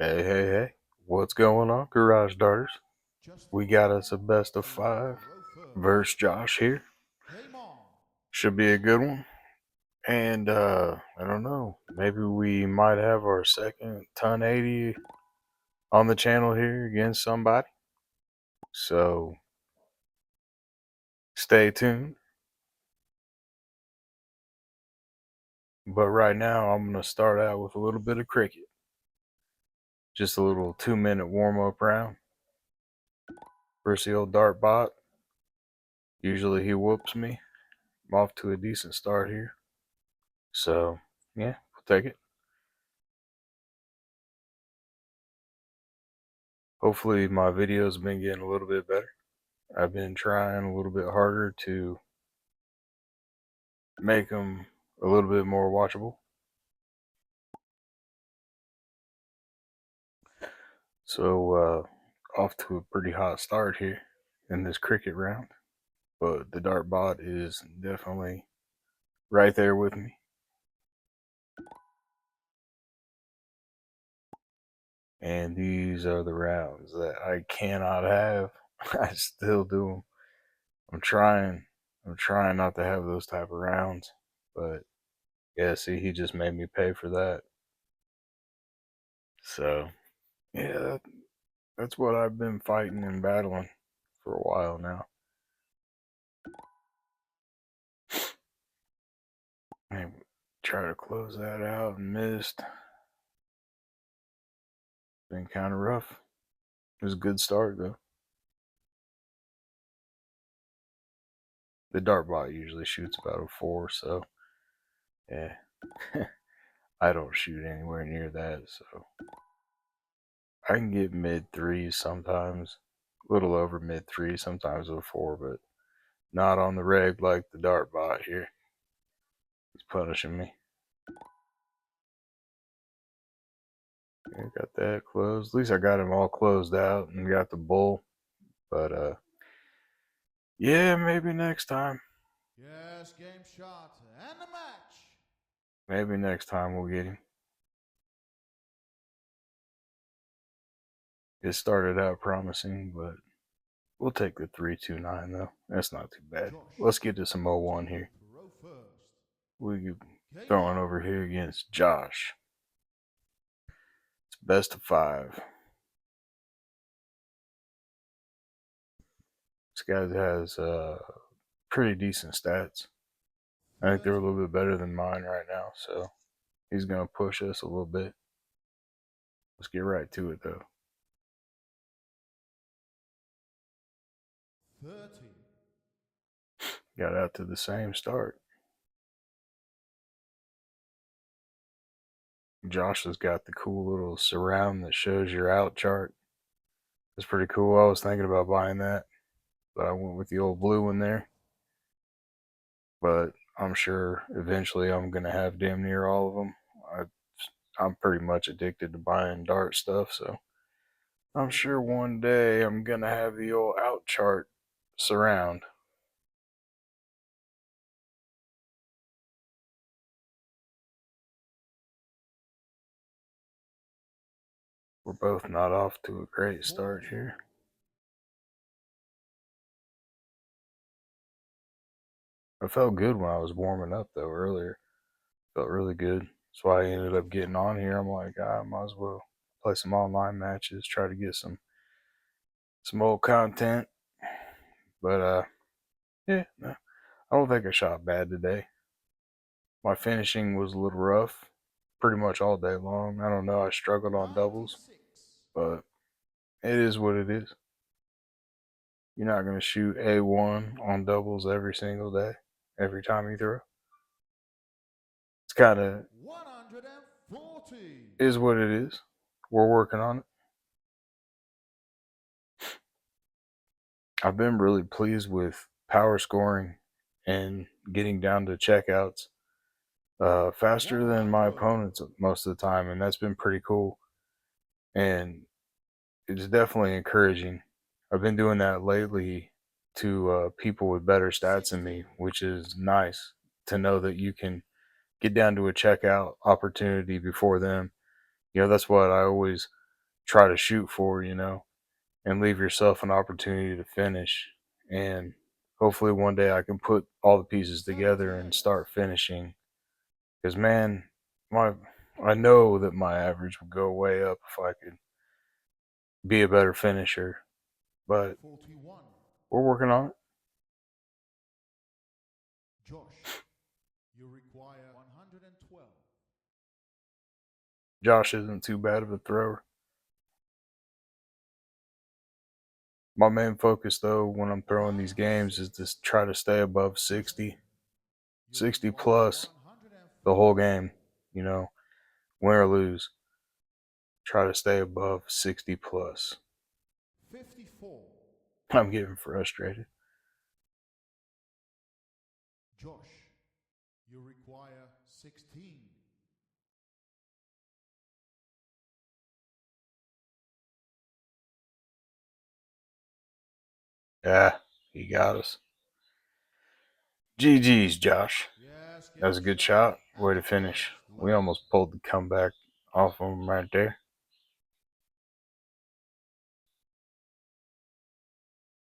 Hey, hey, hey. What's going on, Garage Darters? We got us a best of 5 versus Josh here. Should be a good one. And I don't know, maybe we might have our second Ton80 on the channel here against somebody. So stay tuned. But right now I'm gonna start out with a little bit of cricket. Just a little 2-minute warm-up round. Versus the old dart bot. Usually he whoops me. I'm off to a decent start here. So yeah, we'll take it. Hopefully my videos have been getting a little bit better. I've been trying a little bit harder to make them a little bit more watchable. So off to a pretty hot start here in this cricket round. But the dart bot is definitely right there with me. And these are the rounds that I cannot have. I still do them. I'm trying not to have those type of rounds. But yeah, see, he just made me pay for that. So yeah, that's what I've been fighting and battling for a while now. I try to close that out and missed. Been kind of rough. It was a good start though. The dart bot usually shoots about a 4, so yeah. I don't shoot anywhere near that, so I can get mid 3s sometimes, a little over mid 3s, sometimes a 4, but not on the reg like the dart bot here. He's punishing me. I got that closed. At least I got him all closed out and got the bull. But yeah, maybe next time. Yes, game shot and a match. Maybe next time we'll get him. It started out promising, but we'll take the 329 though. That's not too bad. Let's get to some 01 here. We throwing over here against Josh. It's best of 5. This guy has pretty decent stats. I think they're a little bit better than mine right now, so he's gonna push us a little bit. Let's get right to it though. 30. Got out to the same start. Josh has got the cool little surround that shows your out chart. It's pretty cool. I was thinking about buying that, but I went with the old blue one there. But I'm sure eventually I'm going to have damn near all of them. I'm pretty much addicted to buying dart stuff, so I'm sure one day I'm going to have the old out chart surround. We're both not off to a great start here. I felt good when I was warming up though earlier. Felt really good. That's why I ended up getting on here. I'm like, I might as well play some online matches, try to get some old content. But yeah, no, I don't think I shot bad today. My finishing was a little rough, pretty much all day long. I don't know. I struggled on doubles, but it is what it is. You're not gonna shoot A1 on doubles every single day, every time you throw. It's kind of 140. is what it is. We're working on it. I've been really pleased with power scoring and getting down to checkouts faster than my opponents most of the time, and that's been pretty cool. And it's definitely encouraging. I've been doing that lately to people with better stats than me, which is nice to know that you can get down to a checkout opportunity before them. You know, that's what I always try to shoot for, and leave yourself an opportunity to finish. And hopefully one day I can put all the pieces together and 78. start finishing. Because man, my I know that my average would go way up if I could be a better finisher. But 41. we're working on it. Josh, you require 112. Josh isn't too bad of a thrower. My main focus though when I'm throwing these games is to try to stay above Justin, 60, you 60 require plus the 140. whole game, you know, win or lose. Try to stay above 60 plus. 54. I'm getting frustrated. Josh, you require 16. Yeah, he got us. GG's, Josh. Yes, That game was a good start. shot. And Way the to finish. first We love. almost pulled the comeback off of him right there.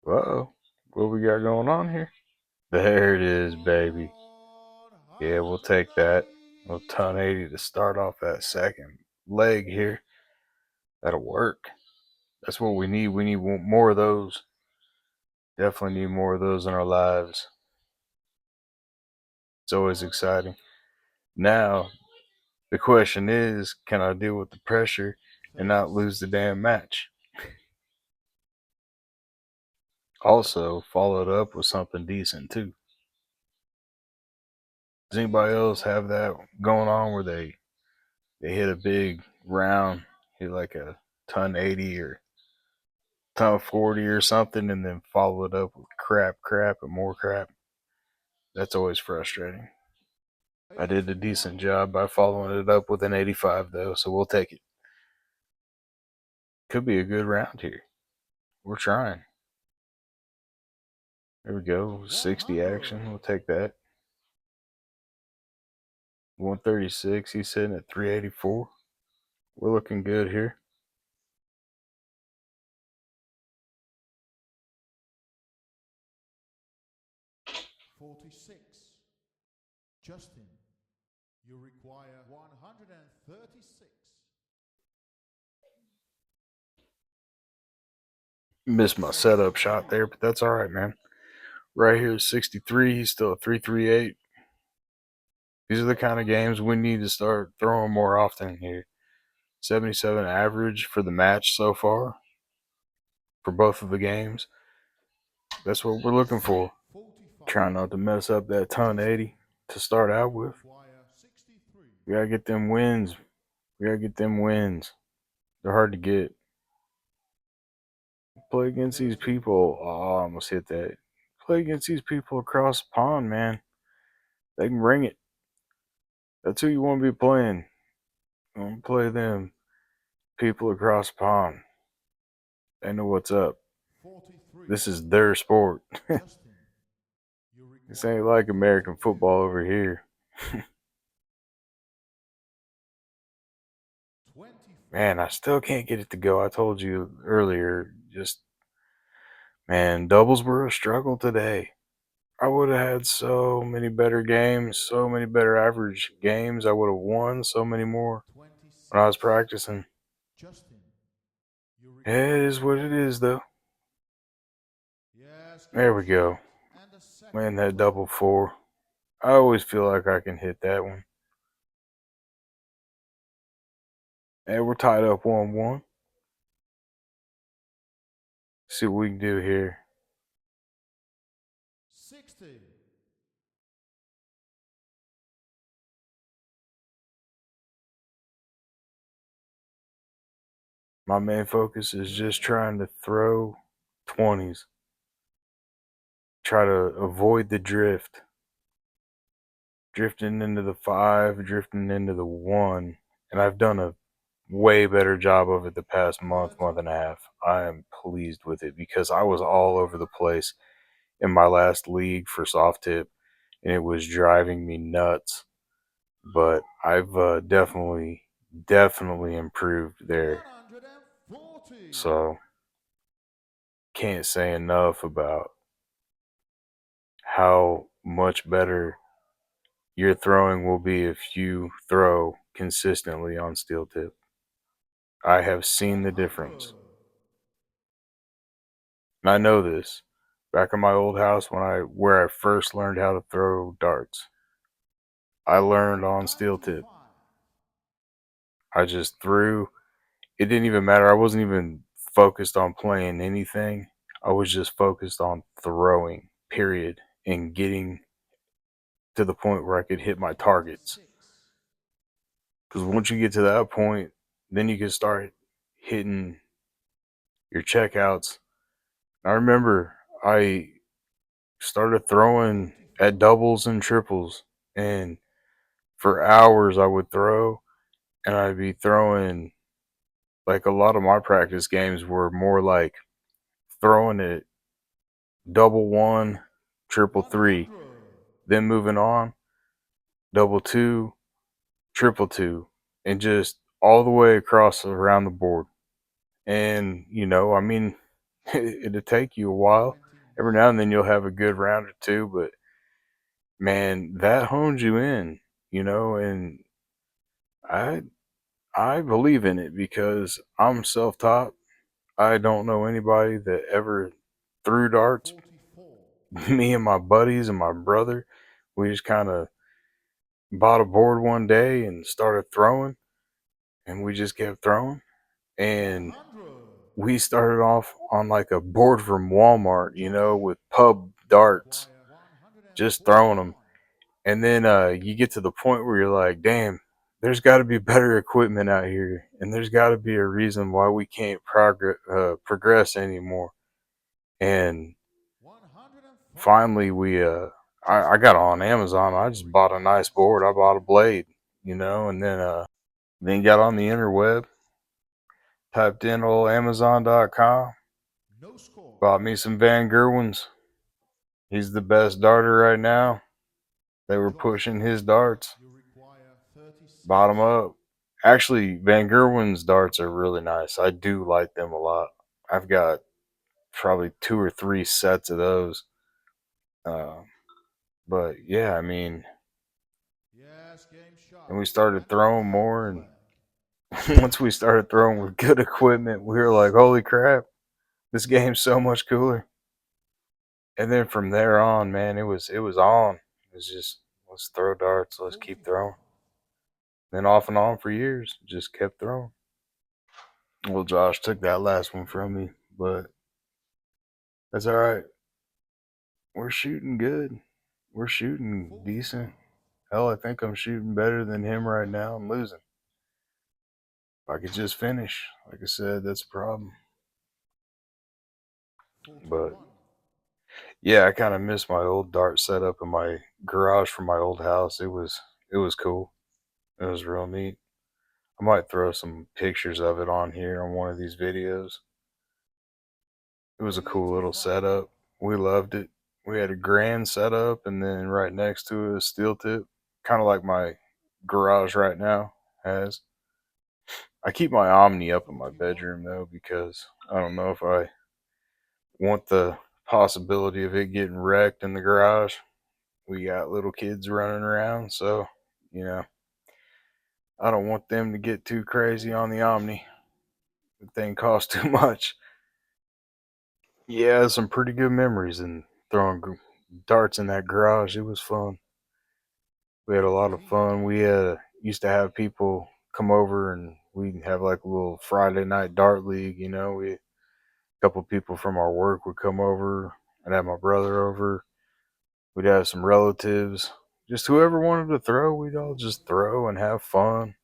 Uh-oh. What we got going on here? There it is, baby. Yeah, we'll take that. We'll ton 80 to start off that second leg here. That'll work. That's what we need. We need more of those. Definitely need more of those in our lives. It's always exciting. Now, the question is, can I deal with the pressure and not lose the 36. damn match? Also, follow it up with something decent too. Does anybody else 85. have that going on where they hit a big round, hit like a ton 80 or ton 40 or something, and then follow it up with crap, and more crap? That's always frustrating. I did a 81. decent job by following it up with an 85 though, so we'll take it. Could be a good round here. We're trying. There we go. 60 100. action. We'll take that. 136. He's sitting at 384. We're looking good here. 46. Justin, you require 136. Missed my setup shot there, but that's all right, man. Right here is 63. He's still at 338. These are the kind of games we need to start throwing more often here. 77 average for the match so far for both of the games. That's what we're looking for. 45. Trying not to mess up that ton 80 to start out You with. require 63. We gotta get them wins. We gotta get them wins. They're hard to get. Play against these 31. people. Oh, I almost hit that. Play against these people across the pond, man. They can bring it. That's who you want to be playing. Don't play them people across the pond. They know what's up. 43. This is their sport. Justin, you This ain't require like American 42. football over here. 24. Man, I still can't get it to go. I told you earlier, just, man, doubles were a struggle today. I would have had so many better games, so many better average games. I would have won so many more when I was 26. practicing. Justin, you It require is what it is, 1. though. Yes, There game we go. start. And the Man, second that love. double four. I always feel like I can hit that one. Hey, we're tied up 1-1. See what we can do here. 60. My main focus is just 30. trying to throw 20s. Try to avoid the drift. Drifting into the 5, drifting into the 1. And I've done a way better job of it the past month and a 31. half. I am pleased with it because I was all over the place in my last league for soft tip and it was driving me nuts. But I've definitely improved there. 140. So can't say enough about how much better your throwing will be if you throw consistently on steel tip. I have seen the 100. difference. And I know this. Back in my old house when I where I first learned how to throw darts, I learned on steel tip. 95. I just threw. It didn't even matter. I wasn't even focused on playing anything. I was just focused on throwing, period, and getting to the point where I could hit my targets. 46. Because once you get to that point, then you can start hitting your checkouts. I remember I started throwing 45. at doubles and triples, and for hours I would throw, and I'd be throwing like a lot of my practice games were more like throwing it double one, triple three, 100. then moving on, double two, triple two, and just all the way across around the board. And, I mean, it'll take you a while. Every 29. now and then you'll have a good round or two, but man, that hones you in, and I I believe in it because I'm self-taught. I don't know anybody that ever threw darts. 44. Me and my buddies and my brother, we just kind of bought a board one day and started throwing, and we just kept throwing. And 100. we started off on like a board from Walmart, Jockey. with pub darts, Require just throwing them. 141. And then you get to the point where you're like, damn, there's got to be better equipment out here, and there's got to be a reason why we can't progress anymore. And 105. finally, I got Justin. on Amazon. I You just bought a require nice board. I bought a 32. blade, and then got on the interweb, typed in old Amazon.com, No score. bought me some Van Gerwens. He's the best darter right now. They were Jockey. pushing his darts. You require 36. Bought them up. Actually, Van Gerwen's darts are really nice. I do like them a lot. I've got probably two or three sets of those. Uh, but yeah, I mean, Yes, game and we shot. started And the throwing final more, and flag. once we started throwing with good equipment, we were like, "Holy crap, this game's so much cooler!" And then from there on, man, it was on. It was just let's throw darts, let's keep 45. throwing. Then off and on for years, just kept throwing. Well, Josh took that last one from me, but that's all right. We're shooting good. We're shooting 45. decent. Hell, I think I'm shooting better than him right now. I'm losing. If I could just finish, like I said, that's a problem. But 41. yeah, I kind of miss my old dart setup in my garage from my old house. It was cool. It was real neat. I might throw some pictures of it on here on one of these videos. It was a cool little 85. setup. We loved it. We had a grand setup, and then right next to it, a steel tip, kind of like my garage right now has. I keep my Omni up in my 41. bedroom though because I don't know if I want the possibility of it getting wrecked in the garage. We got little kids running around, so you know I don't want them to get too crazy on the 46. Omni. The thing costs too much. Yeah, some pretty good memories in throwing darts in that garage. It was fun. We had a lot of 15. fun. We used to have people come over and we'd have like a little Friday night dart league. We a couple people from our work would come over and have my brother over. We'd have some relatives. Just whoever wanted to throw, we'd all 40. just throw and have fun,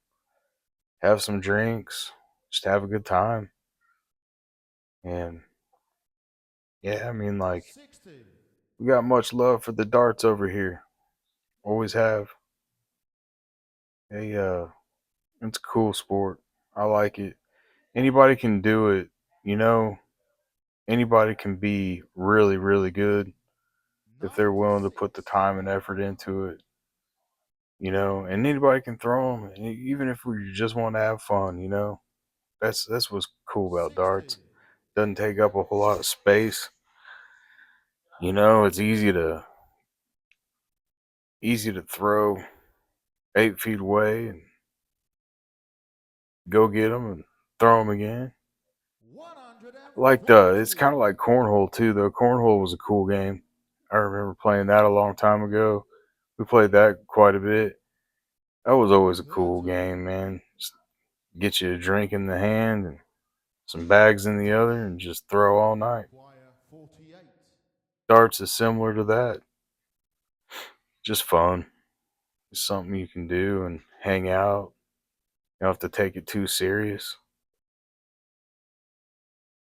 have some drinks, just have a good time. And yeah, I mean, like, 60. we got much love for the darts over here. Always have. Hey, it's a cool sport. I like it. Anybody can do it, you know. Anybody can be really, really good if they're willing to put the 96. time and effort into it. And anybody can throw them, even if we just want to have fun. That's what's cool about 60. darts. Doesn't take up a whole lot of space. It's easy to throw 8 feet away and go get them and throw them again. Like it's 140. kind of like cornhole too, though. Cornhole was a cool game. I remember playing that a long time ago. We played that quite a bit. That was always a cool 30. game, man. Just get you a drink in the hand and some bags in the other, and just throw all night. Require 48. Darts is similar to that. Just fun. It's something you can do and hang out. You don't have to take it too serious.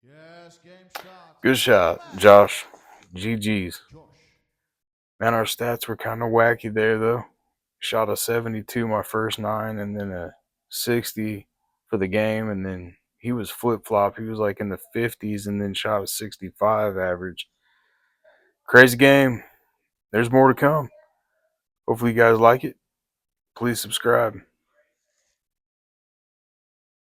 Yes, game start. Good shot, Command. Josh. GG's. Josh. Man, our stats were kind of wacky there, though. Shot a 72 my first 9, and then a 60 for the game, and then he was flip flop. He was like in the 50s, and then shot a 65 average. Crazy game. There's more to come. Hopefully, you guys like it. Please subscribe.